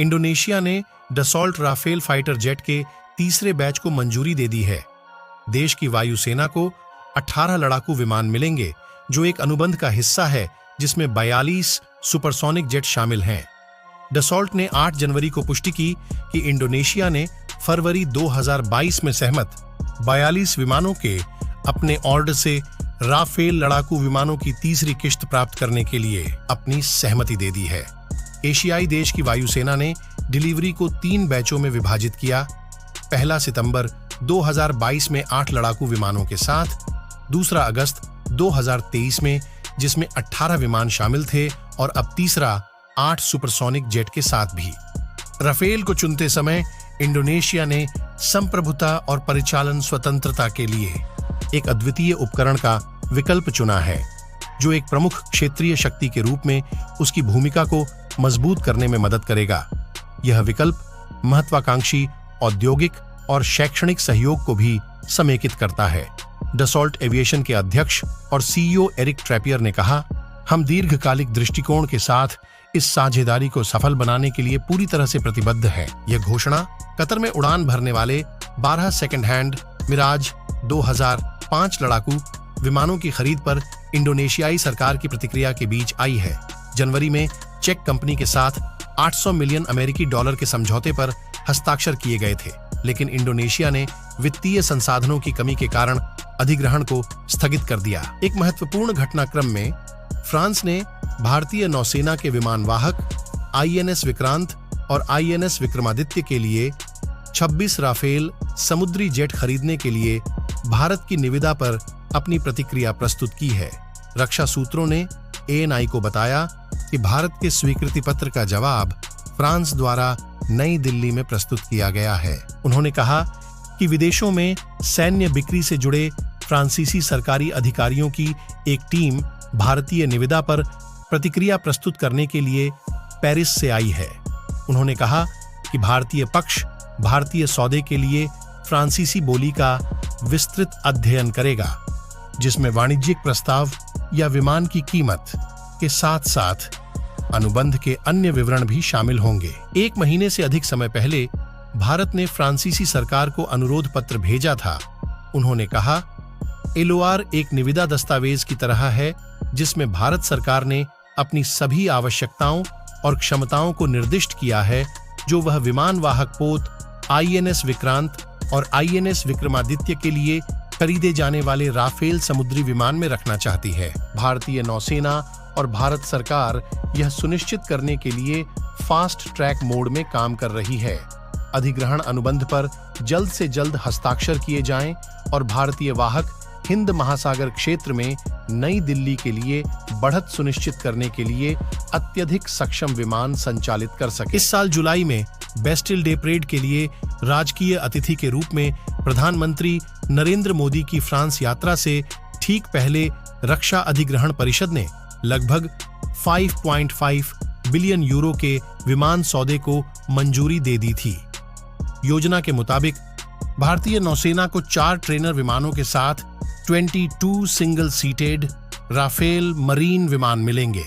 Indonesia ने Dassault Rafale fighter jet के तीसरे बैच को मंजूरी दे दी है। देश की वायुसेना को 18 लड़ाकू विमान मिलेंगे, जो एक अनुबंध का हिस्सा है जिसमें 42 सुपरसोनिक जेट शामिल हैं। डसॉल्ट ने 8 जनवरी को पुष्टि की कि इंडोनेशिया ने फरवरी 2022 में सहमत 42 विमानों के अपने ऑर्डर से राफेल लड़ाकू विमानों की तीसरी किश्त प्राप्त करने के लिए अपनी सहमति दे दी है। एशियाई देश की वायुसेना ने डिलीवरी को 3 बैचों में विभाजित किया। पहला सितंबर 2022 में 8 लड़ाकू विमानों के साथ, दूसरा अगस्त 2023 में जिसमें 18 विमान शामिल थे, और अब तीसरा 8 सुपरसोनिक जेट के साथ भी। राफेल को चुनते समय इंडोनेशिया ने संप्रभुता और परिचालन स्वतंत्रता के लिए एक अद्वितीय उपकरण का विकल्प चुना है, जो एक प्रमुख क्षेत्रीय शक्ति के रूप में उसकी भूमिका को मजबूत करने में मदद करेगा। यह विकल्प महत्वाकांक्षी औद्योगिक और शैक्षणिक सहयोग को भी समेकित करता है। डसॉल्ट एविएशन के अध्यक्ष और सीईओ एरिक ट्रैपियर ने कहा, हम दीर्घकालिक दृष्टिकोण के साथ इस साझेदारी को सफल बनाने के लिए पूरी तरह से प्रतिबद्ध है। यह घोषणा कतर में उड़ान भरने वाले 12 सेकंड हैंड मिराज 2005 लड़ाकू विमानों की खरीद पर इंडोनेशियाई सरकार की प्रतिक्रिया के बीच आई है। जनवरी में चेक कंपनी के साथ 800 मिलियन अमेरिकी डॉलर के समझौते पर हस्ताक्षर किए गए थे, लेकिन इंडोनेशिया ने वित्तीय संसाधनों की कमी के कारण अधिग्रहण को स्थगित कर दिया। एक महत्वपूर्ण घटनाक्रम में फ्रांस ने भारतीय नौसेना के विमान वाहक आईएनएस विक्रांत और आईएनएस विक्रमादित्य के लिए 26 राफेल समुद्री जेट खरीदने के लिए भारत की निविदा पर अपनी प्रतिक्रिया प्रस्तुत की है। रक्षा सूत्रों ने एएनआई को बताया कि भारत के स्वीकृति पत्र का जवाब फ्रांस द्वारा नई दिल्ली में प्रस्तुत किया गया है। उन्होंने कहा कि विदेशों में सैन्य बिक्री से जुड़े फ्रांसीसी सरकारी अधिकारियों की एक टीम भारतीय निविदा पर प्रतिक्रिया प्रस्तुत करने के लिए पेरिस से आई है। उन्होंने कहा कि भारतीय पक्ष भारतीय सौदे के लिए फ्रांसीसी बोली का विस्तृत अध्ययन करेगा, जिसमें वाणिज्यिक प्रस्ताव या विमान की कीमत के साथ साथ अनुबंध के अन्य विवरण भी शामिल होंगे। 1 महीने से अधिक समय पहले भारत ने फ्रांसीसी सरकार को अनुरोध पत्र भेजा था। उन्होंने कहा, एलओआर एक निविदा दस्तावेज की तरह है जिसमें भारत सरकार ने अपनी सभी आवश्यकताओं और क्षमताओं को निर्दिष्ट किया है जो वह विमान वाहक पोत आईएनएस विक्रांत और आईएनएस विक्रमादित्य के लिए खरीदे जाने वाले राफेल समुद्री विमान में रखना चाहती है। भारतीय नौसेना और भारत सरकार यह सुनिश्चित करने के लिए फास्ट ट्रैक मोड में काम कर रही है। अधिग्रहण अनुबंध पर जल्द से जल्द हस्ताक्षर किए जाएं और भारतीय वाहक हिंद महासागर क्षेत्र में नई दिल्ली के लिए बढ़त सुनिश्चित करने के लिए अत्यधिक सक्षम विमान संचालित कर सके। इस साल जुलाई में बेस्टिल डे परेड के लिए राजकीय अतिथि के रूप में प्रधानमंत्री नरेंद्र मोदी की फ्रांस यात्रा से ठीक पहले रक्षा अधिग्रहण परिषद ने लगभग 5.5 बिलियन यूरो के विमान सौदे को मंजूरी दे दी थी। योजना के मुताबिक भारतीय नौसेना को 4 ट्रेनर विमानों के साथ 22 सिंगल सीटेड राफेल मरीन विमान मिलेंगे।